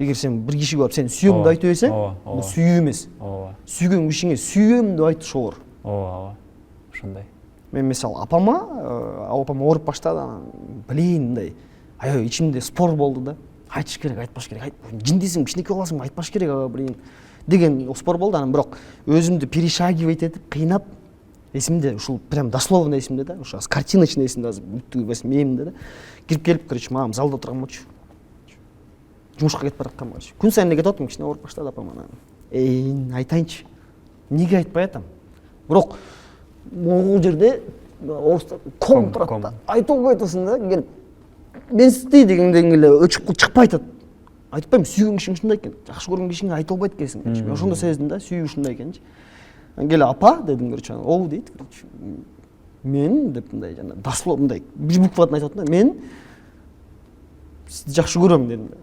Егер сен бір кишиге барып сен сүйемін деп айтып берсең, бұл сүю емес. Сүйген кишиңе сүйемін деп айт шоғыр. Ошондой. Мен мысалы апама ауырып баштады, блин, мындай аябай ичимде спор болду да. Айтыш керек, айтпаш керек. Жиндесің, кичинекей боласың, айтпаш керек, блин деген спор болду. Анан бирок өзүмдү перешагивать этип, кыйнап, эсимде ушул прям дословно эсимде да, ушул картиночный эсимде азыр бүттүгү мээнимде да. Кирип келип, короче, мамам залда отурган болчу. Жумушка кетип бараткан болчу. Күн сайын кетип атам, кичине ооруп баштады апам анан. Айтайынчы. Эмнеге айтпай атам? Бирок могул жерде орустар ком турат да. Айтып албай атасың да, келип мен сиздей дегенден эле өчүп чыкпай атат. Айтпайм, сүйгөн кишиң ушундай экен. Жакшы көргөн кишиңе айта албайт экенсиң. Мен ошондо сездим да, сүйүү ушундай экенчи. Келе апа дедим, короче, оо дейт, короче. Мен деп мындай жана дословно мындай бир буквадан айтып атам да, мен сизди жакшы көрөм дедим да.